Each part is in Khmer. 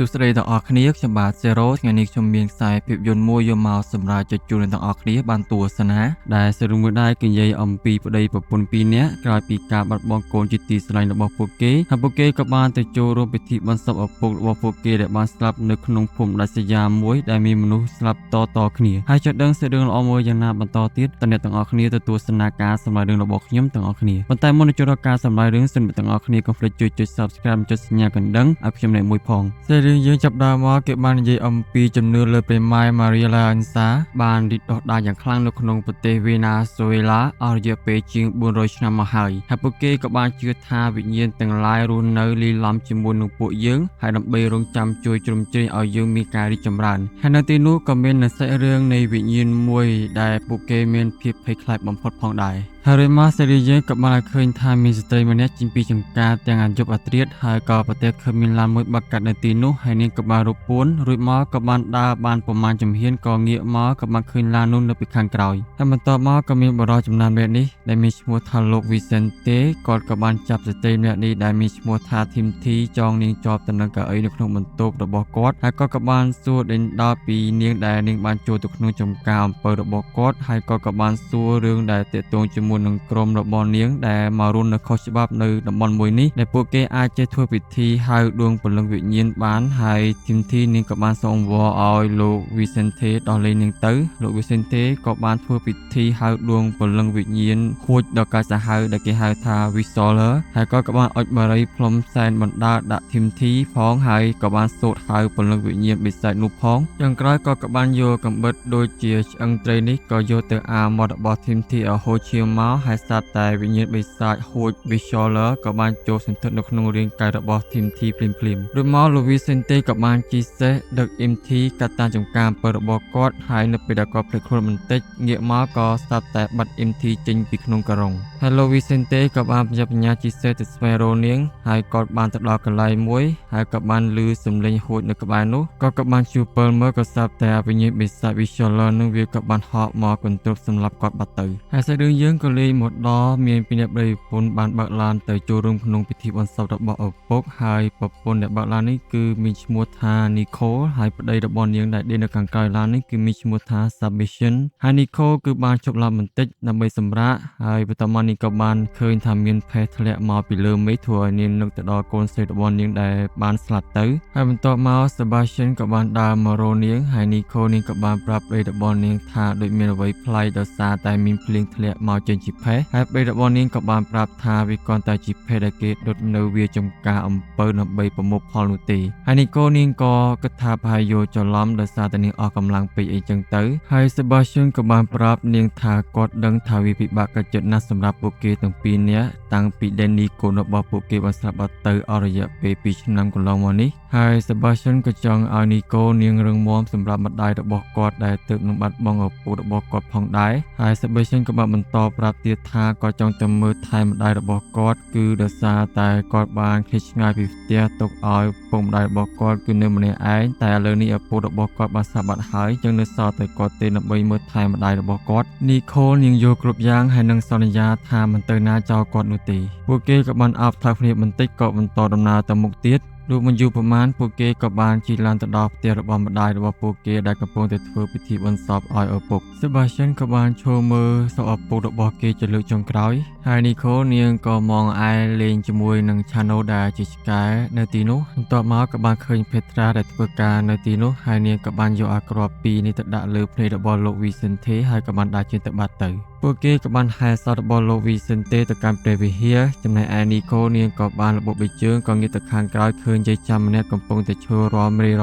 សួស្តីទាំងអស់គ្នាខ្ញុំបាទ Zero ថ្ងៃនេះខ្ញុំមានខ្សែភាពយន្តមួយយកមកសម្រាប់ជជែកទាំងអស់គ្នាបានទស្សនាដែលសរុបមកដែរគឺនិយាយអំពីប្តីប្រពន្ធពីរនាក់ក្រោយពីការបាត់បង់កូនជាទីស្រឡាញ់របស់ពួកគេហើយពួកគេក៏បានទៅចូលរួមពិធីបុណ្យសពឪពុករបស់ពួកគេដែលបានស្លាប់នៅក្នុងភូមិដាច់ស្រយាលមួយដែលមានមនុស្សស្លាប់តគ្នាហើយចង់ដឹងសេចក្តីល្អមួយយ៉ាងណាបន្តទៀតតើអ្នកទាំងអស់គ្នាទៅទស្សនាការសម្ដែងរឿងរបស់ខ្ញុំទាំងអស់គ្នាប៉ុន្តែមុននឹងចូលដល់ការសម្ដែងរឿងសូមអ្នកទាំងអស់គ្នាកុំភ្លេចជួយចុច Subscribe ចុចសញ្ញាកណ្ដឹងឲ្យខ្ញុំអ្នកមួយផងរឿងយើងចាប់ដើមមកគេបាននិយាយអំពីជំនឿលើព្រះម៉ែ Maria Laenza បានរីកដុះដាលយ៉ាងខ្លាំងនៅក្នុងប្រទេសវេណាស៊ុយឡាអស់រយៈពេលជាង400ឆ្នាំមកហើយពួកគេក៏បានជឿថាវិញ្ញាណទាំងឡាយរស់នៅលាយឡំជាមួយនឹងពួកយើងហើយដើម្បីរងចាំជួយជ្រោមជ្រែងឲ្យយើងមានការរីកចម្រើនហើយនៅទីនោះក៏មានសាច់រឿងនៃវិញ្ញាណមួយដែលពួកគេមានភាពភ័យខ្លាចបំផុតផងដែរហើយមកសេរីយើងក៏បានឃើញថាមានស្ត្រីម្នាក់ចេញពីចម្ការទាំងអាយុអត្រាតហើយក៏ប្រទះឃើញមានឡានមួយបាក់កាត់នៅទីនោះហើយនាងក៏បានរពួនរួចមកក៏បានដើរបានប្រមាណជំហានក៏ងាកមកក៏បានឃើញឡាននោះនៅពីខាងក្រោយហើយបន្ទាប់មកក៏មានបរិយាចំណានម្នាក់នេះដែលមានឈ្មោះថាលោក Vicente គាត់ក៏បានចាប់ស្ត្រីម្នាក់នេះដែលមានឈ្មោះថា Timothy ចងនាងជាប់ទៅនឹងកៅអីនៅក្នុងបន្ទប់របស់គាត់ហើយគាត់ក៏បានសួរដេញដោលពីនាងដែលនាងបានចូលទៅក្នុងចម្ការអំពើរបស់គាត់ហើយគាត់ក៏បានសួររឿងដែលទាក់ទងជាមួយនឹងក្រុមរបស់នាងដែលមករស់នៅខុសច្បាប់នៅតំបន់មួយនេះដែលពួកគេអាចចេះធ្វើពិធីហៅដួងព្រលឹងវិញ្ញាណបានហើយ Timothy នាងក៏បានសូមអង្វរឲ្យលោក Vicente ដោះលែងនាងទៅលោក Vicente ក៏បានធ្វើពិធីហៅដួងព្រលឹងវិញ្ញាណខួចដល់កាយសាហាវដែលគេហៅថា Visoler ហើយក៏បានអុជបារីផ្លុំសែនបណ្ដាដាក់ Timothy ផងហើយក៏បានសូត្រហៅព្រលឹងវិញ្ញាណបិសាចនោះផងយ៉ាងក្រោយក៏បានយកកំបិតដូចជាឆ្អឹងត្រីនេះក៏យកទៅអាមាត់របស់ Timothy ឲ្យហូរឈាមមកហើយស្រាប់តែវិញ្ញាណបិសាចហួច Visoler ក៏បានចូលសន្ធិដ្ឋនៅក្នុងរាងកាយរបស់ Timothy ភ្លាមរួចមកលោក Vicente ក៏បានជិះសេះដឹក Timothy កាត់តាមចំការអំពើរបស់គាត់ហើយនៅពេលដែលគាត់ភ្លេចខ្លួនបន្តិចងាកមកក៏ស្រាប់តែបាត់ Timothy ចេញពីក្នុងក្រុងហើយលោក Vicente ក៏បានបញ្ញាជិះសេះទៅស្វែងរកនាងហើយគាត់បានទៅដល់កន្លែងមួយហើយក៏បានឮសំឡេងហួចនៅក្បែរនោះក៏បានជួបពិលមើលក៏ស្រាប់តែវិញ្ញាណបិសាច Visoler នឹងវាក៏បានហក់មកកន្ទប់សម្រាប់គាត់បាត់ទៅហើយសាច់រឿងយើងក៏លេងមកដល់មានពីអ្នកប្តីប្រពន្ធបានបើកឡានទៅចូលរួមក្នុងពិធីបុណ្យសពរបស់ឪពុកហើយប្រពន្ធដែលបើកឡាននេះគឺមានឈ្មោះថា Nicole ហើយប្តីរបស់នាងដែលដេកនៅខាងក្រោយឡាននេះគឺមានឈ្មោះថា Sebastian ហើយ Nicole គឺបានជប់ឡានបន្តិចដើម្បីសម្រាកហើយបន្ទាប់មកនាងក៏បានឃើញថាមានផេះធ្លាក់មកពីលើមេឃធ្វើឲ្យនាងនឹកទៅដល់កូនស្រីរបស់នាងដែលបានស្លាប់ទៅហើយបន្ទាប់មក Sebastian ក៏បានដើរមករកនាងហើយ Nicole នាងក៏បានប្រាប់ប្តីរបស់នាងថាដូចមានអ្វីប្លែកដោយសារតែមានភ្លៀងធ្លាក់មកចេញពីផេះហើយប្តីរបស់នាងក៏បានប្រាប់ថាវាគ្រាន់តែជាភេទដែលគេដុតនៅវាចំការអំពើដើម្បីប្រមូលផលនោះទេហើយនីកូនាងក៏គិតថាប្រហែលយកច្រឡំដោយសារតែនាងអស់កម្លាំងពេកអីចឹងទៅហើយ Sebastian ក៏បានប្រាប់នាងថាគាត់ដឹងថាវាពិបាកកាច់ចិត្តណាស់សម្រាប់ពួកគេទាំងពីរនាក់តាំងពី Danny កូនរបស់ពួកគេបានស្លាប់បាត់ទៅអស់រយៈពេល2ឆ្នាំកន្លងមកនេះហើយ Sebastian ក៏ចង់ឲ្យនីកូនាងរឹងមាំសម្រាប់ម្ដាយរបស់គាត់ដែលទើបនឹងបាត់បង់ឪពុករបស់គាត់ផងដែរហើយ Sebastian ក៏បានបន្តប្រាប់ទៀតថាគាត់ចង់ទៅមើលថែម្ដាយរបស់គាត់គឺដោយសារតែគាត់បានឃ្លាតឆ្ងាយពីផ្ទះទុកឲ្យពុកម្ដាយរបស់គាត់គឺនៅម្នាក់ឯងតែឥឡូវនេះឪពុករបស់គាត់បានស្លាប់បាត់ហើយចឹងនៅសល់តែគាត់ទេដើម្បីមើលថែម្ដាយរបស់គាត់ Nicole នាងយល់គ្រប់យ៉ាងហើយនឹងសន្យាថាមិនទៅណាចោលគាត់នោះទេពួកគេក៏បានអោបថ្លៃគ្នាបន្តិចក៏បន្តដំណើរទៅមុខទៀតលុះមិនយូរប្រមាណពួកគេក៏បានជិះឡានទៅដល់ផ្ទះរបស់ម្ដាយរបស់ពួកគេដែលកំពុងតែធ្វើពិធីបុណ្យសពឲ្យឪពុក Sebastian ក៏បានឈរមើលសពឪពុករបស់គេជាលើកចុងក្រោយហើយ Nicole នាងក៏មองឯលេងជាមួយនឹង Chano ដែលជាឆ្កែនៅទីនោះបន្ទាប់មកក៏បានឃើញ Petra ដែលធ្វើការនៅទីនោះហើយនាងក៏បានយកអាគ្រាប់ពីរនេះទៅដាក់លើភ្នែករបស់លោក Vicente ហើយក៏បានដាក់ជើងទៅបាត់ទៅពួកគេក៏បានហែសតរបស់លោក Vicente ទៅកាន់ព្រះវិហារចំណែកឯ Nicole នាងក៏បានរបបបីជើងក៏ងាកទៅខាងក្រោយឃើញយាយចាំម្នាក់កំពុងតែឈររំរីរ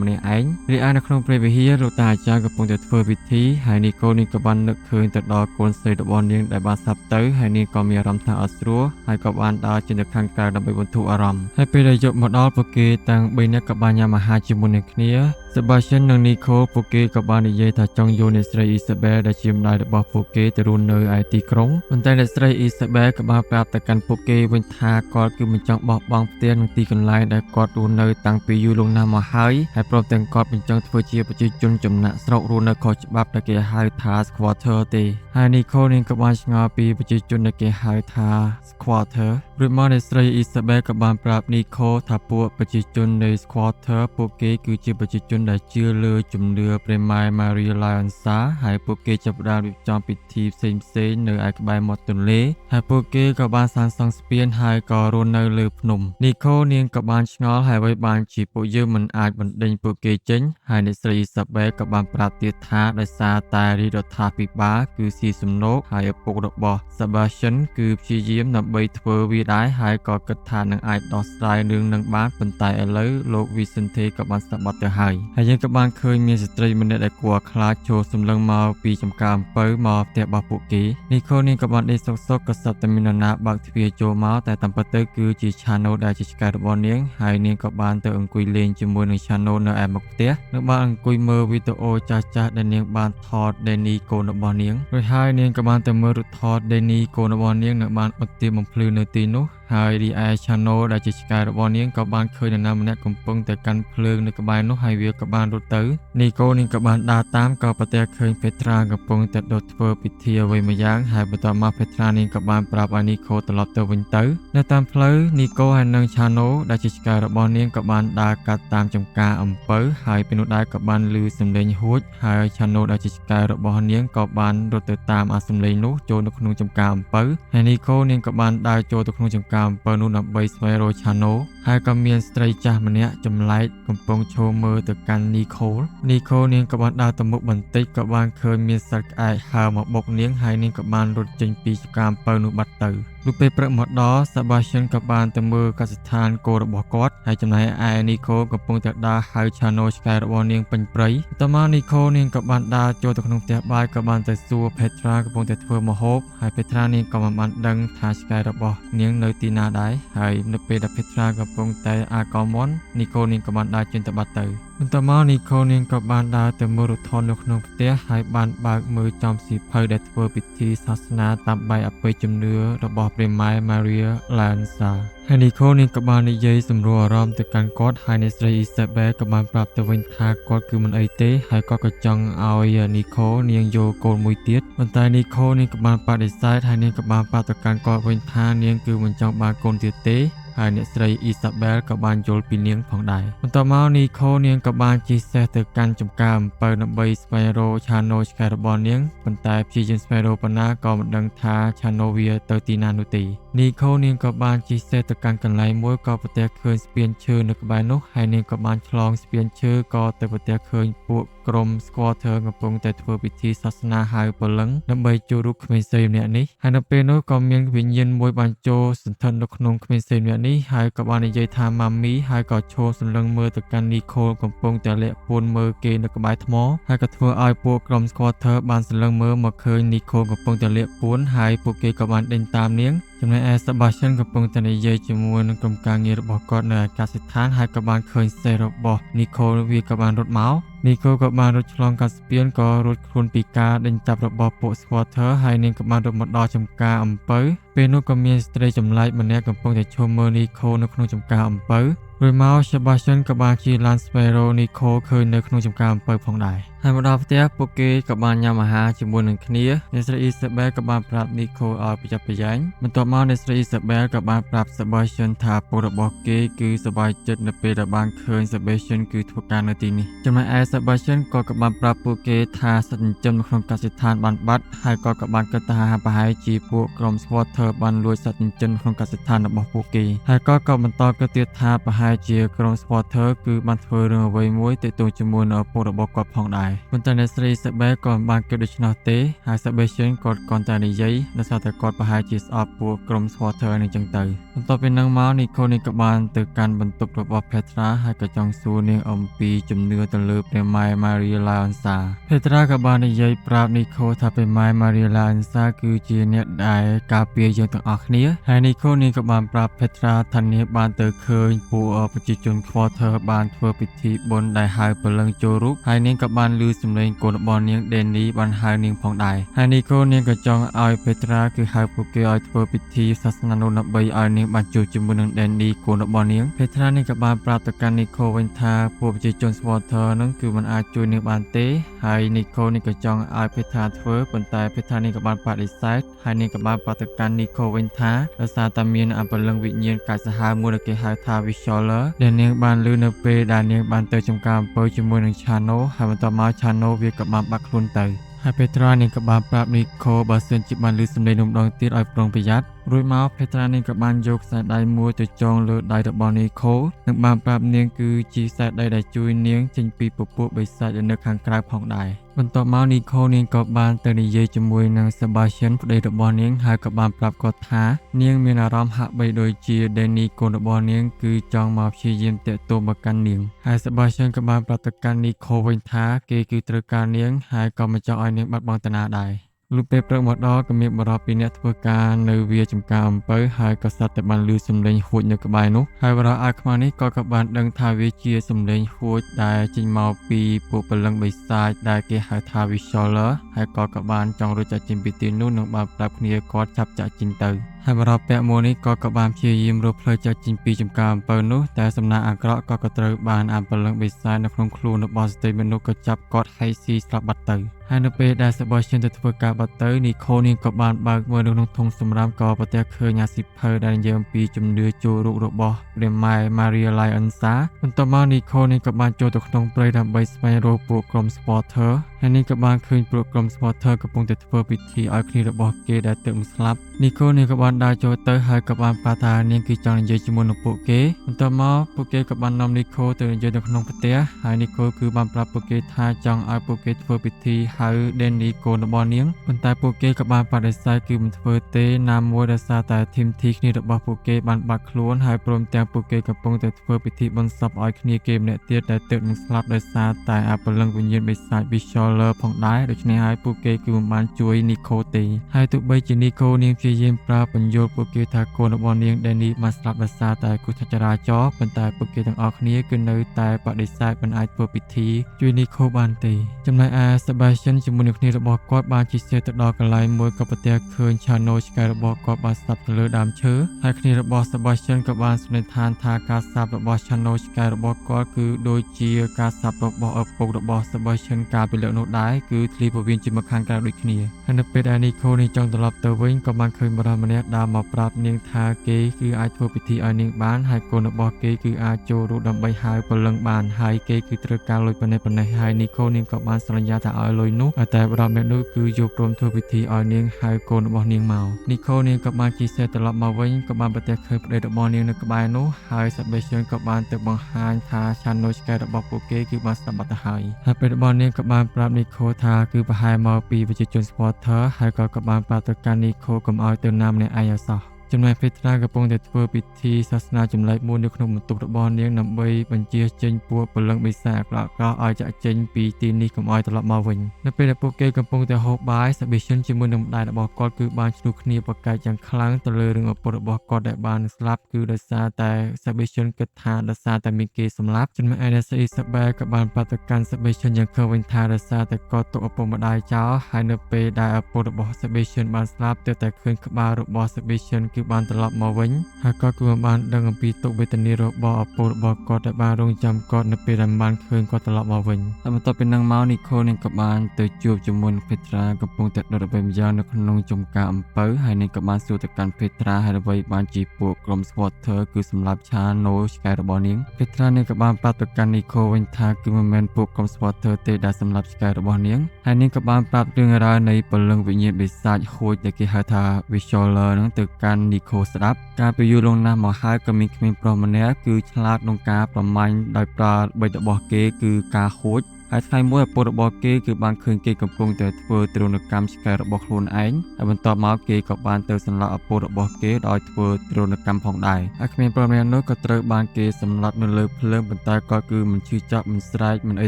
ម្នាក់ឯងរីឯនៅក្នុងព្រះវិហារលោកតាអាចារ្យកំពុងតែធ្វើពិធីហើយ Nicole នាងក៏បាននឹកឃើញទៅដល់កូនស្រីរបស់នាងដែលបានស្លាប់ទៅហើយនាងក៏មានអារម្មណ៍ថាអត់ស្រួលហើយក៏បានដើរចេញទៅខាងក្រៅដើម្បីបន្ធូរអារម្មណ៍ហើយពេលដែលយប់មកដល់ពួកគេទាំង3នាក់ក៏បានញ៉ាំអាហារជាមួយនឹងគ្នា Sebastian និង Nicole ពួកគេក៏បាននិយាយថាចង់យកអ្នកស្រី Isabel ដែលជាម្ដាយរបស់ពួកគេទៅរស់នៅឯទីក្រុងប៉ុន្តែអ្នកស្រី Isabel ក៏បានប្រាប់ទៅកាន់ពួកគេវិញថាគាត់គឺមិនចង់បោះបង់ផ្ទះនិងទីកន្លែងដែលគាត់រស់នៅតាំងពីយូរលង់ណាស់មកហើយព្រមទាំងគាត់មិនចង់ធ្វើជាប្រជាជនចំណាក់ស្រុករស់នៅខុសច្បាប់ដែលគេហៅថា squatter ទេហើយ Nicole នាងក៏បានឆ្ងល់ពីប្រជាជនដែលគេហៅថា squatter រួចមកអ្នកស្រី Isabel ក៏បានប្រាប់ Nicole ថាពួកប្រជាជននៃ squatter ពួកគេគឺជាប្រជាជនដែលជឿលើជំនឿព្រះម៉ែ Maria Lionsa ហើយពួកគេចាប់ផ្ដើមរៀបចំពិធីផ្សេងៗនៅឯក្បែរមាត់ទន្លេហើយពួកគេក៏បានសាងសង់ស្ពានហើយក៏រស់នៅលើភ្នំ Nicole នាងក៏បានឆ្ងល់ហើយអ្វីបានជាពួកយើងមិនអាចបណ្ដេញពួកគេចេញហើយអ្នកស្រី Isabel ក៏បានប្រាប់ទៀតថាដោយសារតែរាជរដ្ឋាភិបាលគឺស៊ីសំណូកហើយឪពុករបស់ Sebastian គឺព្យាយាមដើម្បីធ្វើវាដែរហើយក៏គិតថានឹងអាចដោះស្រាយរឿងនឹងបានប៉ុន្តែឥឡូវលោក Vicente ក៏បានស្លាប់បាត់ទៅហើយយើងក៏បានឃើញមានស្ត្រីម្នាក់ដែលគួរខ្លាចចូលសម្លឹងមកពីចំការអំពៅមកផ្ទះរបស់ពួកគេ Nicole នាងក៏បានដេកសុកៗក៏ស្រាប់តែមាននរណាបើកទ្វារចូលមកតែតាមពិតទៅគឺជា Chano ដែលជាឆ្កែរបស់នាងហើយនាងក៏បានទៅអង្គុយលេងជាមួយនឹង Chano នៅឯមុខផ្ទះនិងបានអង្គុយមើលវីដេអូចាស់ៗដែលនាងបានថត Danny កូនរបស់នាងរួចហើយនាងក៏បានទៅមើលរូបថត Danny កូនរបស់នាងនៅបានអត់ទៀមបំភ្លឺនៅទីនោះហើយរីឯ Chano ដែលជាឆ្កែរបស់នាងក៏បានឃើញនរណាម្នាក់កំពុងតែកាន់ភ្លើងនៅក្បែរនោះហើយវាក៏បានរត់ទៅ Nicole នាងក៏បានដើរតាមក៏ប្រទះឃើញ Petra កំពុងតែដុតធ្វើពិធីអ្វីមួយយ៉ាងហើយបន្ទាប់មក Petra នាងក៏បានប្រាប់ឲ្យ Nicole ត្រឡប់ទៅវិញទៅនៅតាមផ្លូវ Nicole ហើយនិង Chano ដែលជាឆ្កែរបស់នាងក៏បានដើរកាត់តាមចំការអំពៅហើយពេលនោះដែរក៏បានឮសំឡេងហួចហើយ Chano ដែលជាឆ្កែរបស់នាងក៏បានរត់ទៅតាមអាសំឡេងនោះចូលនៅក្នុងចំការអំពៅហើយ Nicole នាងក៏បានដើរចូលទៅក្នុងចំការអំពៅនោះដើម្បីស្វែងរក Chano ហើយក៏មានស្ត្រីចាស់ម្នាក់ចម្លែកកំពុងឈរមើលទៅកាន់ Nicole នាងក៏បានដើរទៅមុខបន្តិចក៏បានឃើញមានសត្វក្អែកហើរមកបុកនាងហើយនាងក៏បានរត់ចេញពីចំការអំពៅនោះបាត់ទៅលុះពេលព្រឹកមកដល់ Sebastian ក៏បានទៅមើលកសិដ្ឋានគោរបស់គាត់ហើយចំណែកឯ Nicole កំពុងតែដើរហៅ Chano ឆ្កែរបស់នាងពេញព្រៃបន្ទាប់មក Nicole នាងក៏បានដើរចូលទៅក្នុងផ្ទះបាយក៏បានទៅសួរ Petra កំពុងតែធ្វើម្ហូបហើយ Petra នាងក៏មិនបានដឹងថាឆ្កែរបស់នាងនៅទីណាដែរហើយនៅពេលដែល Petra កំពុងតែអាកមន់ Nicole នាងក៏បានដើរចេញទៅបាត់ទៅបន្ទាប់មក Nicole នាងក៏បានដើរទៅមើលរូបថតនៅក្នុងផ្ទះហើយបានបើកមើលចំសៀវភៅដែលធ្វើពិធីសាសនាតាមបែបអបិយជំនឿរបស់ព្រះម៉ែ Maria Lionsa ហើយ Nicole នាងក៏បាននិយាយសម្រួលអារម្មណ៍ទៅកាន់គាត់ហើយអ្នកស្រី Isabel ក៏បានប្រាប់ទៅវិញថាគាត់គឺមិនអីទេហើយគាត់ក៏ចង់ឲ្យ Nicole នាងយកកូនមួយទៀតប៉ុន្តែ Nicole នាងក៏បានបដិសេធហើយនាងក៏បានប្រាប់ទៅកាន់គាត់វិញថានាងគឺមិនចង់បានកូនទៀតទេហើយអ្នកស្រី Isabel ក៏បានយល់ពីនាងផងដែរបន្ទាប់មក Nicole នាងក៏បានជិះសេះទៅកាន់ចំការអំពៅដើម្បីស្វែងរក Chano ឆ្កែរបស់នាងប៉ុន្តែព្យាយាមស្វែងរកប៉ុណ្ណាក៏មិនដឹងថា Chano វាទៅទីណានោះទេ Nicole នាងក៏បានជិះសេះទៅកាន់កន្លែងមួយក៏ប្រទះឃើញស្ពានឈើនៅក្បែរនោះហើយនាងក៏បានឆ្លងស្ពានឈើក៏ទៅប្រទះឃើញពួកក្រុម squatter កំពុងតែធ្វើពិធីសាសនាហៅព្រលឹងដើម្បីជួបរូបក្មេងស្រីម្នាក់នេះហើយនៅពេលនោះក៏មានវិញ្ញាណមួយបានចូលសន្ធិដ្ឋនៅក្នុងក្មេងស្រីម្នាក់នេះហើយក៏បាននិយាយថាម៉ាមីហើយក៏ឈរសម្លឹងមើលទៅកាន់ Nicole កំពុងតែលាក់ពួនមើលគេនៅក្បែរថ្មហើយក៏ធ្វើឲ្យពួកក្រុម squatter បានសម្លឹងមើលមកឃើញ Nicole កំពុងតែលាក់ពួនហើយពួកគេក៏បានដេញតាមនាងចំណែកឯ Sebastian កំពុងតែនិយាយជាមួយនឹងក្រុមការងាររបស់គាត់នៅអាកាសដ្ឋានហើយក៏បានឃើញសេះរបស់ Nicole វាក៏បានរត់មក Nicole ក៏បានរត់ឆ្លងកាត់ស្ពានក៏រត់ខ្លួនពីការដេញចាប់របស់ពួក squatter ហើយនាងក៏បានរត់មកដល់ចំការអំពៅពេលនោះក៏មានស្ត្រីចម្លែកម្នាក់កំពុងតែឈរមើល Nicole នៅក្នុងចំការអំពៅរួចមក Sebastian ក៏បានជិះឡានស្វែងរក Nicole ឃើញនៅក្នុងចំការអំពៅផងដែរហើយមកដល់ផ្ទះពួកគេក៏បានញ៉ាំអាហារជាមួយនឹងគ្នាអ្នកស្រី Isabel ក៏បានប្រាប់ Nicole ឲ្យប្រយ័ត្នប្រយែងបន្ទាប់មកអ្នកស្រី Isabel ក៏បានប្រាប់ Sebastian ថាពួករបស់គេគឺសប្បាយចិត្តនៅពេលដែលបានឃើញ Sebastian គឺធ្វើការនៅទីនេះចំណែកឯ Sebastian ក៏បានប្រាប់ពួកគេថាសត្វចិញ្ចឹមនៅក្នុងកសិដ្ឋានបានបាត់ហើយក៏បានគិតថាប្រហែលជាពួកក្រុម squatter បានលួចសត្វចិញ្ចឹមក្នុងកសិដ្ឋានរបស់ពួកគេហើយក៏បន្តគិតទៀតថាប្រហែលជាក្រុម squatter គឺបានធ្វើរឿងអ្វីមួយទាក់ទងជាមួយនឹងឪពុករបស់គាត់ផងដែរប៉ុន្តែអ្នកស្រី Isabel ក៏មិនបានគិតដូច្នោះទេហើយ Sebastian គាត់គ្រាន់តែនិយាយដោយសារតែគាត់ប្រហែលជាស្អប់ពួកក្រុម squatter នេះចឹងទៅបន្ទាប់ពីនឹងមក Nicole នេះក៏បានទៅកាន់បន្ទប់របស់ Petra ហើយក៏ចង់សួរនាងអំពីជំនឿទៅលើព្រះម៉ែ Maria Lionsa Petra ក៏បាននិយាយប្រាប់ Nicole ថាព្រះម៉ែ Maria Lionsa គឺជាអ្នកដែលការពារយើងទាំងអស់គ្នាហើយ Nicole នេះក៏បានប្រាប់ Petra ថានាងបានទៅឃើញពួក ប្រជាជនខ្វល់ធើបានធ្វើពិធីបុណ្យដែលហៅព្រលឹងចូលរូបហើយនាងក៏បានឮសំឡេងកូនរបស់នាងដេនីបានហៅនាងផងដែរហើយនីកូនាងក៏ចង់ឲ្យពេត្រាគឺហៅពួកគេឲ្យធ្វើពិធីសាសនានោះដើម្បីឲ្យនាងបានជួបជាមួយនឹងដេនីកូនរបស់នាងពេត្រានាងក៏បានប្រាប់ទៅកាន់នីកូវិញថាពួកប្រជាជនស្វល់ធើនឹងគឺមិនអាចជួយនាងបានទេហើយនីកូនាងក៏ចង់ឲ្យពេត្រាធ្វើប៉ុន្តែពេត្រានាងក៏បានបដិសេធហើយនាងក៏បានប្រាប់ទៅកាន់នីកូវិញថាដោយសារតែមានអពលឹងវិញ្ញាណកាចសាហាវមួយដែលគេហៅថា Visualer ដែលនាងបានឮនៅពេលដែលនាងបានទៅចំការអំពើជាមួយនឹង Chano ហើយបន្ទាប់មក Chano វាក៏បានបាត់ខ្លួនទៅហើយពេត្រានាងក៏បានប្រាប់នីកូបើសិនជាបានឮសំឡេងនោះម្ដងទៀតឲ្យប្រុងប្រយ័ត្នរួចមកពេត្រានាងក៏បានយកខ្សែដៃមួយទៅចងលើដៃរបស់នីកូនិងបានប្រាប់នាងគឺជាខ្សែដៃដែលជួយនាងចេញពីពពួកបិសាចនៅខាងក្រៅផងដែរបន្ទាប់មកនីកូនាងក៏បានទៅនិយាយជាមួយនឹង Sebastian ប្តីរបស់នាងហើយក៏បានប្រាប់គាត់ថានាងមានអារម្មណ៍ហាក់បីដូចជា Danny កូនរបស់នាងគឺចង់មកព្យាយាមតាក់ទងមកកាន់នាងហើយ Sebastian ក៏បានប្រាប់ទៅកាន់នីកូវិញថាគេគឺត្រូវការនាងហើយក៏មិនចង់ឲ្យនាងបាត់បង់តាណាដែរលុះពេលព្រឹកមកដល់ក៏មានបរិបពីរអ្នកធ្វើការនៅវាចំការអំពៅហើយក៏សត្វតែបានឮសំឡេងហួចនៅក្បែរនោះហើយបរិបអាខ្មៅនេះក៏បានដឹងថាវាជាសំឡេងហួចដែលចេញមកពីពួកពលឹងបិសាចដែលគេហៅថា Visualer ហើយក៏បានចង់រត់ចាក់ចេញពីទីនោះនិងបានប្រាប់គ្នាគាត់ចាប់ចាក់ចេញទៅហើយបរិបពាក់មួយនេះក៏បានព្យាយាមរកផ្លូវចាក់ចេញពីចំការអំពៅនោះតែសំណាងអាក្រក់ក៏ត្រូវបានអពលឹងបិសាចនៅក្នុងខ្លួនរបស់ស្ត្រីមនុស្សក៏ចាប់គាត់ហើយស៊ីស្លាប់បាត់ទៅហើយនៅពេលដែល Sebastian ទៅធ្វើការបាត់ទៅនីកូនាងក៏បានបើកមើលនៅក្នុងធុងសម្រាប់ក៏ប្រទះឃើញអាស៊ីភៅដែលនិយាយអំពីជំនឿចូលរូបរបស់ព្រះម៉ែ Maria Lionsa បន្ទាប់មកនីកូនាងក៏បានចូលទៅក្នុងព្រៃដើម្បីស្វែងរកពួកក្រុម Supporter ហើយនាងក៏បានឃើញពួកក្រុម Supporter កំពុងតែធ្វើពិធីឲ្យគ្នារបស់គេដែលទើបនឹងស្លាប់នីកូនាងក៏បានដើរចូលទៅហើយក៏បានប្រាប់ថានាងគឺចង់និយាយជាមួយនឹងពួកគេបន្ទាប់មកពួកគេក៏បាននាំនីកូទៅនិយាយនៅក្នុងផ្ទះហើយនីកូគឺបានប្រាប់ពួកគេថាចង់ឲ្យពួកគេធ្វើពិធីហៅ Danny កូនរបស់នាងប៉ុន្តែពួកគេក៏បានបដិសេធគឺមិនធ្វើទេណាមួយដោយសារតែធីមធីគ្នារបស់ពួកគេបានបាត់ខ្លួនហើយព្រមទាំងពួកគេកំពុងតែធ្វើពិធីបុណ្យសពឲ្យគ្នាគេម្នាក់ទៀតដែលទើបនឹងស្លាប់ដោយសារតែអពលឹងវិញ្ញាណបិសាច Visualer ផងដែរដូច្នេះហើយពួកគេគឺមិនបានជួយនីកូទេហើយទោះបីជានីកូនាងព្យាយាមប្រាប់បញ្យល់ពួកគេថាកូនរបស់នាង Danny បានស្លាប់ដោយសារតែគ្រោះថ្នាក់ចរាចរណ៍ប៉ុន្តែពួកគេទាំងអស់គ្នាគឺនៅតែបដិសេធមិនអាចធ្វើពិធីជួយនីកូបានទេចំណែកឯ Sebastian ជាមួយនឹងគ្នារបស់គាត់បានជិះសេះទៅដល់កន្លែងមួយក៏ប្រទះឃើញ Chano ឆ្កែរបស់គាត់បានស្លាប់ទៅលើដើមឈើហើយគ្នារបស់ Sebastian ក៏បានសន្និដ្ឋានថាការស្លាប់របស់ Chano ឆ្កែរបស់គាត់គឺដូចជាការស្លាប់របស់ឪពុករបស់ Sebastian កាលពីលើកនោះដែរគឺធ្លាយពោះវៀនជាមកខាងក្រៅដូចគ្នាហើយនៅពេលដែលនីកូនាងចង់ត្រឡប់ទៅវិញក៏បានឃើញបរិសម្នាក់ដើរមកប្រាប់នាងថាគេគឺអាចធ្វើពិធីឲ្យនាងបានហើយកូនរបស់គេគឺអាចចូលរូបដើម្បីហៅពលឹងបានហើយគេគឺត្រូវការលុយប៉ុណ្ណេះហើយនីកូនាងក៏បានសន្យាថាឲ្យលុយនោះតែបរិសម្នាក់នោះគឺយកព្រមធ្វើពិធីឲ្យនាងហៅកូនរបស់នាងមកនីកូនាងក៏បានជិះសេះត្រឡប់មកវិញក៏បានប្រទះឃើញប្តីរបស់នាងនៅក្បែរនោះហើយ Sebastian ក៏បានទៅបង្ហាញថា Chano ឆ្កែរបស់ពួកគេគឺបានស្លាប់បាត់ទៅហើយប្តីរបស់នាងក៏បានប្រាប់នីកូថាគឺប្រហែលមកពីប្រជាជន Supporter ហើយក៏បានប្រាប់ទៅកាន់នីកូកុំឲ្យទៅណាម្នាក់ឯងឲ្យសោះចំណែកពេត្រាកំពុងតែធ្វើពិធីសាសនាចម្លែកមួយនៅក្នុងបន្ទប់របស់នាងដើម្បីបញ្ជាចេញពួកពលឹងបិសាចអាក្រក់ៗឲ្យចាក់ចេញពីទីនេះកុំឲ្យត្រឡប់មកវិញនៅពេលដែលពួកគេកំពុងតែហូបបាយ Sebastian ជាមួយនឹងម្ដាយរបស់គាត់គឺបានឆ្លោះគ្នាប្រកែកយ៉ាងខ្លាំងទៅលើរឿងឪពុករបស់គាត់ដែលបានស្លាប់គឺដោយសារតែ Sebastian គិតថាដោយសារតែមានគេសម្លាប់ចំណែកឯអ្នកស្រី Isabel ក៏បានប្រាប់ទៅកាន់ Sebastian យ៉ាងខឹងវិញថាដោយសារតែគាត់ទុកឪពុកម្ដាយចោលហើយនៅពេលដែលឪពុករបស់ Sebastian បានស្លាប់ទើបតែឃើញក្បាលរបស់ Sebastian គឺបានត្រឡប់មកវិញហើយគាត់គឺបានដឹងអំពីទុក្ខវេទនារបស់ឪពុករបស់គាត់ដែលបានរងចាំគាត់នៅពេលដែលបានឃើញគាត់ត្រឡប់មកវិញហើយបន្ទាប់ពីនឹងមកនីកូនាងក៏បានទៅជួបជាមួយនឹងពេត្រាកំពុងតែដុតអ្វីម្យ៉ាងនៅក្នុងចំការអំពៅហើយនាងក៏បានសួរទៅកាន់ពេត្រាហើយអ្វីបានជាពួកក្រុម Supporter គឺសម្រាប់ Chano ឆ្កែរបស់នាងពេត្រានាងក៏បានប្រាប់ទៅកាន់នីកូវិញថាគឺមិនមែនពួកក្រុម Supporter ទេដែលសម្រាប់ឆ្កែរបស់នាងហើយនាងក៏បានប្រាប់រឿងរ៉ាវនៃពលឹងវិញ្ញាណបិសាចហួចដែលគេហៅថា Visualer នឹងទៅកាន់នីកូស្ដាប់កាលពីយូរលង់ណាស់មកហើយក៏មានក្មេងប្រុសម្នាក់គឺឆ្លាតក្នុងការប្រមាញ់ដោយប្រើល្បិចរបស់គេគឺការហួចហើយថ្ងៃមួយឪពុករបស់គេគឺបានឃើញគេកំពុងតែធ្វើទរណកម្មឆ្កែរបស់ខ្លួនឯងហើយបន្ទាប់មកគេក៏បានទៅសម្លាប់ឪពុករបស់គេដោយធ្វើទរណកម្មផងដែរហើយក្មេងប្រុសម្នាក់នោះក៏ត្រូវបានគេសម្លាប់នៅលើភ្លើងប៉ុន្តែក៏គឺមិនឈឺចាប់មិនស្រែកមិនអី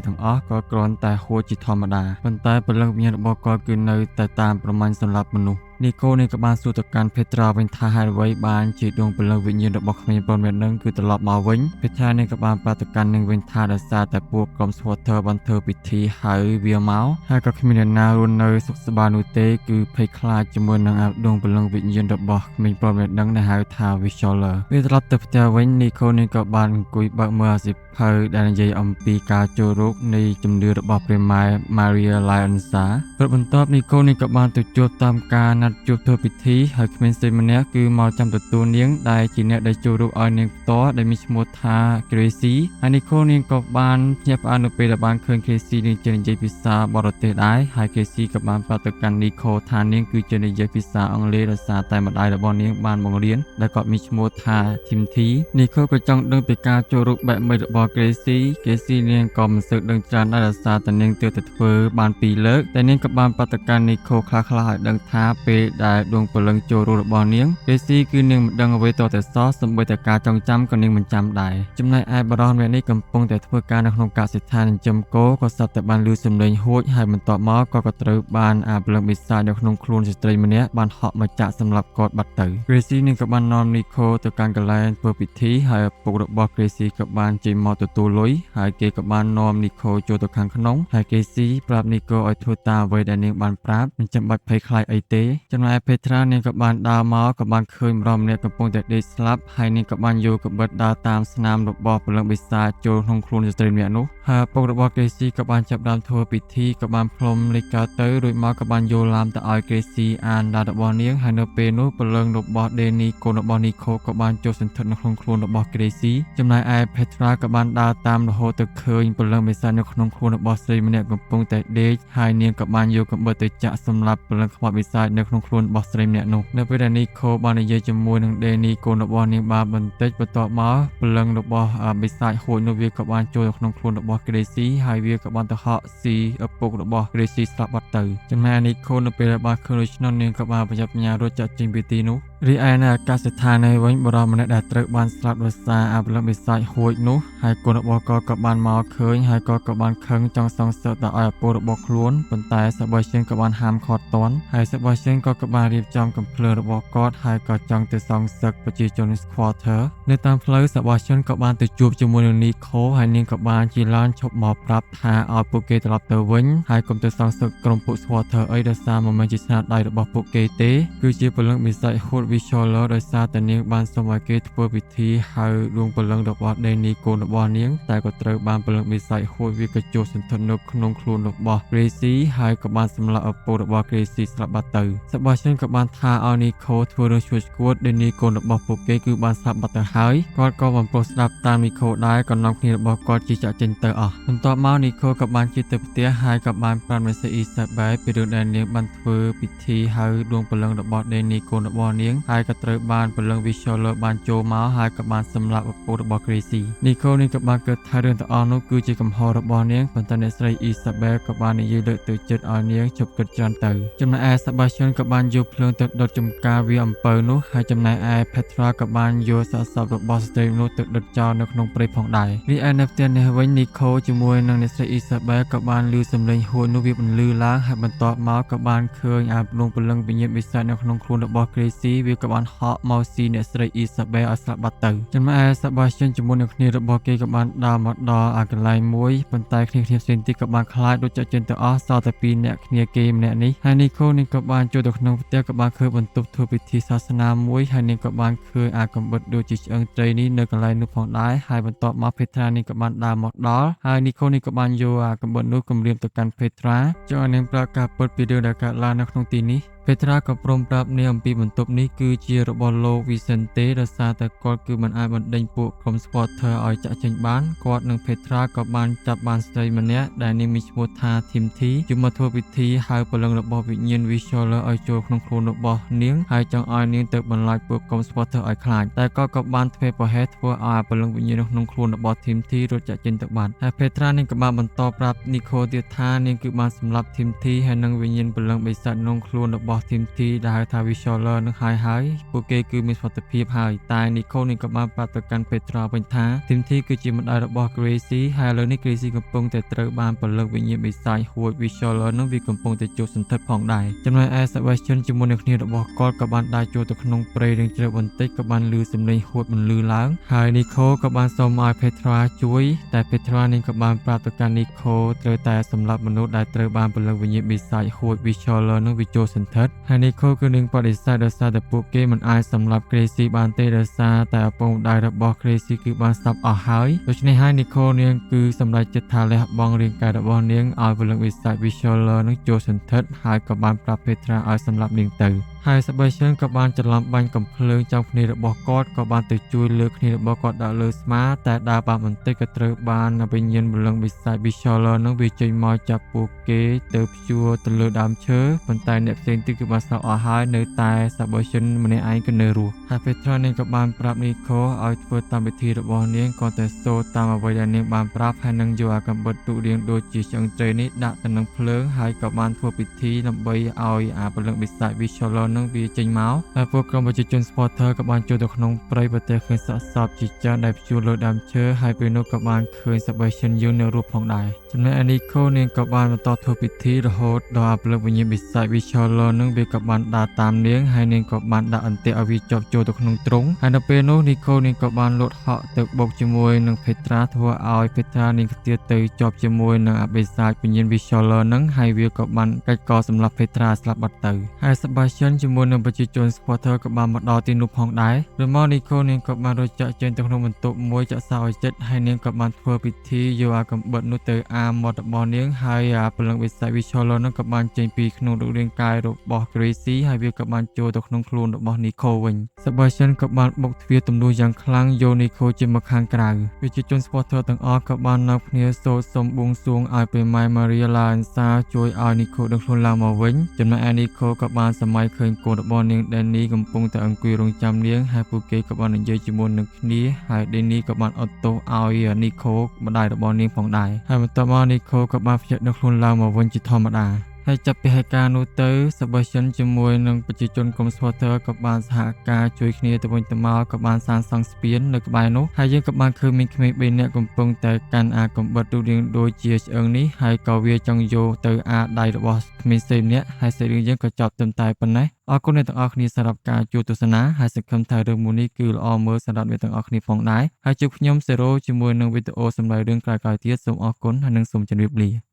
ទាំងអស់ក៏គ្រាន់តែហួចជាធម្មតាប៉ុន្តែពលឹងវិញ្ញាណរបស់គាត់គឺនៅតែតាមប្រមាញ់សម្លាប់មនុស្ស នីកូនេះក៏បានសួរទៅកាន់ភេត្រាវិញថាហេតុអ្វីបានជាដួងព្រលឹងវិញ្ញាណរបស់ក្មេងប្រុសម្នាក់នឹងគឺត្រឡប់មកវិញភេត្រានេះក៏បានប្រាប់ទៅកាន់នឹងវិញថាដោយសារតែពួកក្រុម Swatter បានធ្វើពិធីហៅវាមកហើយក៏គ្មានអ្នកណារស់នៅសុខសប្បាយនោះទេគឺភ័យខ្លាចជាមួយនឹងដួងព្រលឹងវិញ្ញាណរបស់ក្មេងប្រុសម្នាក់នឹងដែលហៅថា Visualer វាត្រឡប់ទៅផ្ទះវិញនីកូនេះក៏បានអង្គុយបើកមើលអាសៀវភៅដែលនិយាយអំពីការចូលរោគនៃជំនឿរបស់ព្រះម៉ែ Maria Lyanza ព្រឹកបន្ទាប់នីកូនេះក៏បានទៅជួបតាមការណាត់ជួបធ្វើពិធីហើយក្មេងស្រីម្នាក់គឺមកចាំទទួលនាងដែលជាអ្នកដែលចូលរោគឲ្យនាងផ្ទាល់ដែលមានឈ្មោះថា Gracie ហើយនីកូនាងក៏បានភ្ញាក់ផ្អើលនៅពេលដែលបានឃើញ Gracie នាងជានិយាយភាសាបរទេសដែរហើយ Gracie ក៏បានប្រាប់ទៅកាន់នីកូថានាងគឺជានិយាយភាសាអង់គ្លេសដោយសារតែម្ដាយរបស់នាងបានបង្រៀនដែលគាត់មានឈ្មោះថា Timothy នីកូក៏ចង់ដឹងពីការចូលរោគបែបម៉េចរបស់ Gracie នាងក៏មិនសូវដឹងច្រើនដែរដោយសារតែនាងទើបតែធ្វើបាន2លើកតែនាងក៏បានប្រាប់ទៅកាន់នីកូខ្លះៗឲ្យដឹងថាពេលដែលដួងព្រលឹងចូលរោគរបស់នាង Gracie គឺនាងមិនដឹងអ្វីតតែសោះសូម្បីតែការចងចាំក៏នាងមិនចាំដែរចំណែកឯបរិសុទ្ធម្នាក់នេះកំពុងតែធ្វើការនៅក្នុងកសិដ្ឋានចិញ្ចឹមគោក៏ស្រាប់តែបានឮសំឡេងហួចហើយបន្ទាប់មកក៏ត្រូវបានព្រលឹងបិសាចនៅក្នុងខ្លួនស្ត្រីម្នាក់បានហក់មកចាក់សម្លាប់គាត់បាត់ទៅ Gracie នាងក៏បាននាំនីកូទៅកាន់កន្លែងធ្វើពិធីហើយឪពុករបស់ Gracie ក៏បានជិះមកទទួលលុយហើយគេក៏បាននាំនីកូចូលទៅខាងក្នុងហើយ Gracie ប្រាប់នីកូឲ្យធ្វើតាមអ្វីដែលនាងបានប្រាប់មិនចាំបាច់ភ័យខ្លាចអីទេចំណែក Petra នាងក៏បានដើរមកក៏បានឃើញម្ដងម្នាក់កំពុងតែដេកស្លាប់ហើយនាងក៏បានយកកបិតដើរតាមស្នាមរបស់ព្រលឹងបិសាចចូលក្នុងខ្លួនស្ត្រីម្នាក់នោះហើយឪពុករបស់ Gracie ក៏បានចាប់ផ្ដើមធ្វើពិធីក៏បានផ្លុំលេខកៅទៅរួចមកក៏បានយកឡាមទៅឲ្យ Gracie អានដល់របស់នាងហើយនៅពេលនោះព្រលឹងរបស់ Danny កូនរបស់ Nico ក៏បានចូលសន្ធិដ្ឋនៅក្នុងខ្លួនរបស់ Gracie ចំណែកឯ Petra ក៏បានដើរតាមរហូតទៅឃើញព្រលឹងបិសាចនៅក្នុងខ្លួនរបស់ស្រីម្នាក់កំពុងតែដេកហើយនាងក៏បានយកកបិតទៅចាក់សម្លាប់ព្រលឹងខ្មោចបិសាចនៅក្នុងខ្លួនរបស់ស្រីម្នាក់នោះនៅពេលដែល Nico បាននិយាយជាមួយនឹង Danny កូនរបស់នាងបានបន្តិចបន្ទាប់មកព្រលឹងរបស់បិសាចហួចនោះវាក៏បានចូលទៅក្នុងខ្លួនរបស់ Gracie ហើយវាក៏បានទៅហក់ស៊ីឪពុករបស់ Gracie ស្លាប់បាត់ទៅចំណែក Nico នៅពេលដែលបានឃើញដូច្នោះនាងក៏បានប្រញាប់ប្រញាល់រត់ចាក់ចេញពីទីនោះរីឯនៅអាកាសដ្ឋាននេះវិញបុរសម្នាក់ដែលត្រូវបានស្លាប់ដោយសារព្រលឹងបិសាចហួចនោះហើយកូនរបស់គាត់ក៏បានមកឃើញហើយគាត់ក៏បានខឹងចង់សងសឹកដល់ឲ្យឪពុករបស់ខ្លួនប៉ុន្តែ Sebastian ក៏បានហាមឃាត់ទាន់ហើយ Sebastian ក៏បានរៀបចំកំភ្លើងរបស់គាត់ហើយក៏ចង់ទៅសងសឹកប្រជាជន Squatter នៅតាមផ្លូវ Sebastian ក៏បានទៅជួបជាមួយនឹង Nico ហើយនាងក៏បានជិះឡានឈប់មកប្រាប់ថាឲ្យពួកគេត្រឡប់ទៅវិញហើយកុំទៅសងសឹកក្រុមពួក Squatter អីដោយសារមិនមែនជាស្នាដៃរបស់ពួកគេទេគឺជាព្រលឹងបិសាចហួច Visualer ដោយសារតែនាងបានសុំឲ្យគេធ្វើពិធីហៅដួងព្រលឹងរបស់ Danny កូនរបស់នាងតែក៏ត្រូវបានព្រលឹងបិសាចហួចវាក៏ចូលសន្ធិដ្ឋនៅក្នុងខ្លួនរបស់ Gracie ហើយក៏បានសម្លាប់ឪពុករបស់ Gracie ស្លាប់បាត់ទៅ Sebastian ក៏បានថាឲ្យ Nico ធ្វើរឿងឈួតឆ្កួត Danny កូនរបស់ពួកគេគឺបានស្លាប់បាត់ទៅហើយគាត់ក៏បំពោះស្ដាប់តាម Nico ដែរក៏នាំគ្នារបស់គាត់ជិះចាក់ចេញទៅអស់បន្ទាប់មក Nico ក៏បានជិះទៅផ្ទះហើយក៏បានប្រាប់មេសេ Isabel ពីរឿងដែលនាងបានធ្វើពិធីហៅដួងព្រលឹងរបស់ Danny កូនរបស់នាងហើយក៏ត្រូវបានព្រលឹង Visualer បានចូលមកហើយក៏បានសម្លាប់ឪពុករបស់ Gracie Nico នេះក៏បានគិតថារឿងទាំងអស់នោះគឺជាកំហុសរបស់នាងប៉ុន្តែអ្នកស្រី Isabel ក៏បាននិយាយលើកទៅចិត្តឲ្យនាងជប់គិតច្រើនទៅចំណែកឯ Sebastian ក៏បានយកភ្លើងទៅដុតចំការវាអំពៅនោះហើយចំណែកឯ Petra ក៏បានយកសាកសពរបស់ស្ត្រីនោះទៅដុតចោលនៅក្នុងព្រៃផងដែររីឯនៅផ្ទះនេះវិញ Nico ជាមួយនឹងអ្នកស្រី Isabel ក៏បានឮសំឡេងហួចនោះវាបន្លឺឡើងហើយបន្ទាប់មកក៏បានឃើញដួងព្រលឹងវិញ្ញាណបិសាចនៅក្នុងខ្លួនរបស់ Gracie វាក៏បានហក់មកស៊ីអ្នកស្រី Isabel ឲ្យស្លាប់បាត់ទៅចំណែកឯ Sebastian ជាមួយនឹងគ្នារបស់គេក៏បានដើរមកដល់កន្លែងមួយប៉ុន្តែគ្នាផ្សេងទៀតក៏បានខ្លាចដូចចាក់ចេញទៅអស់សល់តែ2នាក់គ្នាគេម្នាក់នេះហើយ Nico នេះក៏បានចូលទៅក្នុងផ្ទះក៏បានឃើញបន្ទប់ធ្វើពិធីសាសនាមួយហើយនាងក៏បានឃើញកំបិតដូចជាឆ្អឹងត្រីនេះនៅកន្លែងនោះផងដែរហើយបន្ទាប់មក Petra នេះក៏បានដើរមកដល់ហើយ Nico នេះក៏បានយកកំបិតនោះគំរាមទៅកាន់ Petra ចង់ឲ្យនាងប្រាប់ការពិតពីរឿងដែលកើតឡើងនៅក្នុងទីនេះ Petra ក៏ព្រមប្រាប់នាងអំពីបន្ទប់នេះគឺជារបស់លោក Vicente ដោយសារតែគាត់គឺមិនអាចបណ្ដេញពួកក្រុម Squatter ឲ្យចាក់ចេញបានគាត់និង Petra ក៏បានចាប់បានស្ត្រីម្នាក់ដែលនាងមានឈ្មោះថា Timothy ជួយមកធ្វើពិធីហៅព្រលឹងរបស់វិញ្ញាណ Visualer ឲ្យចូលក្នុងខ្លួនរបស់នាងហើយចង់ឲ្យនាងទៅបន្លាចពួកក្រុម Squatter ឲ្យខ្លាចតែគាត់ក៏បានធ្វើប្រហែសធ្វើឲ្យព្រលឹងវិញ្ញាណក្នុងខ្លួនរបស់ Timothy រត់ចាក់ចេញទៅបាត់ហើយ Petra នាងក៏បានបន្តប្រាប់ Nico ទៀតថានាងគឺបានសម្លាប់ Timothy ហើយនិងវិញ្ញាណព្រលឹងបិសាចក្នុងខ្លួនរបស់ របស់ทีมที่ដែលហៅថា Visualer នឹងហើយពួកគេគឺមានសុខភាពហើយតែនីកូនឹងក៏បានប្រាប់ទៅកាន់ពេត្រាវិញថាทีมที่គឺជាម្ដាយរបស់ Gracie ហើយឥឡូវនេះ Gracie កំពុងតែត្រូវបានពលឹងវិញ្ញាណបិសាចហួច Visualer នឹងវាកំពុងតែជួបសន្ធិដ្ឋផងដែរចំណែកឯ Sebastian ជាមួយនឹងគ្នារបស់គាត់ក៏បានដើរចូលទៅក្នុងព្រៃរឿងជ្រៅបន្តិចក៏បានឮសំឡេងហួចបន្លឺឡើងហើយ Nico ក៏បានសុំឲ្យ Petra ជួយតែ Petra នឹងក៏បានប្រាប់ទៅកាន់ Nico ត្រូវតែសម្លាប់មនុស្សដែលត្រូវបានពលឹងវិញ្ញាណបិសាចហួច Visualer នឹងវាចូលសន្ធិដ្ឋហើយ Nico គឺនឹងបដិសេធដោយសារតែពួកគេមិនអាចសម្លាប់ Gracie បានទេដោយសារតែឪពុកម្ដាយរបស់ Gracie គឺបានស្លាប់អស់ហើយដូច្នេះហើយ Nico នាងគឺសម្រេចចិត្តថាលះបង់រាងកាយរបស់នាងឲ្យពលឹងបិសាច Visualer នឹងចូលសន្ធិដ្ឋហើយក៏បានប្រាប់ Petra ឲ្យសម្លាប់នាងទៅហើយ Sebastian ក៏បានច្រឡំបាញ់កំភ្លើងចំគ្នារបស់គាត់ក៏បានទៅជួយលើគ្នារបស់គាត់ដាក់លើស្មាតែដើរបានបន្តិចក៏ត្រូវបានវិញ្ញាណពលឹងបិសាច Visualer នឹងវាចេញមកចាប់ពួកគេទៅព្យួរទៅលើដើមឈើប៉ុន្តែអ្នកផ្សេងទៀតគឺបានស្លាប់អស់ហើយនៅតែ Sebastian ម្នាក់ឯងគឺនៅរស់ហើយ Petra នាងក៏បានប្រាប់ Nico ឲ្យធ្វើតាមវិធីរបស់នាងគាត់តែសូត្រតាមអ្វីដែលនាងបានប្រាប់ហើយនឹងយកអាកាំបិតទូករៀងដូចជាឆ្អឹងត្រីនេះដាក់ទៅនឹងភ្លើងហើយក៏បានធ្វើពិធីដើម្បីឲ្យអាពលឹងបិសាច Visualer នឹងវាចេញមកហើយពួកក្រុមប្រជាជន supporter ក៏បានចូលទៅក្នុងព្រៃប្រទះឃើញសាកសពជាច្រើនដែលព្យួរលើដើមឈើហើយពេលនោះក៏បានឃើញ Sebastian យើងនៅរស់ផងដែរចំណែក Nico នាងក៏បានបន្តធ្វើពិធីរហូតដល់អាពលឹងវិញ្ញាណបិសាច Visualer នឹងវាក៏បានដើរតាមនាងហើយនាងក៏បានដាក់អន្ទាក់ឲ្យវាជាប់ចូលទៅក្នុងទ្រុងហើយនៅពេលនោះ Nico នាងក៏បានលោតហក់ទៅបុកជាមួយនឹង Petra ធ្វើឲ្យ Petra នាងខ្ទាតទៅជាប់ជាមួយនឹងអាបិសាចវិញ្ញាណ Visualer នឹងហើយវាក៏បានកាច់កសម្រាប់ Petra ស្លាប់បាត់ទៅហើយ Sebastian ជាមួយនឹងប្រជាជន supporter ក៏បានមកដល់ទីនោះផងដែររួចមក Nico នាងក៏បានរត់ចាក់ចេញទៅក្នុងបន្ទប់មួយចាក់សោឲ្យចិត្តហើយនាងក៏បានធ្វើពិធីយកអាកំបិតនោះទៅអាមាត់របស់នាងហើយអាពលឹងបិសាច Visualer នឹងក៏បានចេញពីក្នុងរូបរាងកាយរបស់ Gracie ហើយវាក៏បានចូលទៅក្នុងខ្លួនរបស់ Nico វិញ Sebastian ក៏បានបុកទ្វារទម្លុះយ៉ាងខ្លាំងយក Nico ជាមកខាងក្រៅប្រជាជន supporter ទាំងអស់ក៏បាននាំគ្នាសូត្រសុំបួងសួងឲ្យព្រះម៉ែ Maria Laenza ជួយឲ្យ Nico ដឹងខ្លួនឡើងមកវិញចំណែកឯ Nico ក៏បានសម័យឃើញកូនរបស់នាង Danny កំពុងតែអង្គុយរង់ចាំនាងហើយពួកគេក៏បាននិយាយជាមួយនឹងគ្នាហើយ Danny ក៏បានអត់ទោសឲ្យ Nico ម្ដាយរបស់នាងផងដែរហើយបន្ទាប់មក Nico ក៏បានភ្ញាក់ដឹងខ្លួនឡើងមកវិញជាធម្មតាហើយចាប់ពីហេតុការណ៍នោះទៅ Sebastian ជាមួយនឹងប្រជាជនក្រុម supporter ក៏បានសហការជួយគ្នាទៅវិញទៅមកក៏បានសាងសង់ស្ពាននៅក្បែរនោះហើយយើងក៏បានឃើញមានក្មេង3នាក់កំពុងតែកាន់អាកំបិតរូបរាងដូចជាឆ្អឹងនេះហើយក៏វាចង់យកទៅអាដៃរបស់ក្មេងផ្សេងម្នាក់ហើយសាច់រឿងយើងក៏ចប់ត្រឹមតែប៉ុណ្ណេះអរគុណអ្នកទាំងអស់គ្នាសម្រាប់ការជួយទស្សនាហើយសង្ឃឹមថារឿងមួយនេះគឺល្អមើលសម្រាប់អ្នកទាំងអស់គ្នាផងដែរហើយជួបខ្ញុំសេរ៉ូជាមួយនឹងវីដេអូសម្រាប់រឿងក្រោយៗទៀតសូមអរគុណហើយនិងសូមជម្រាបលា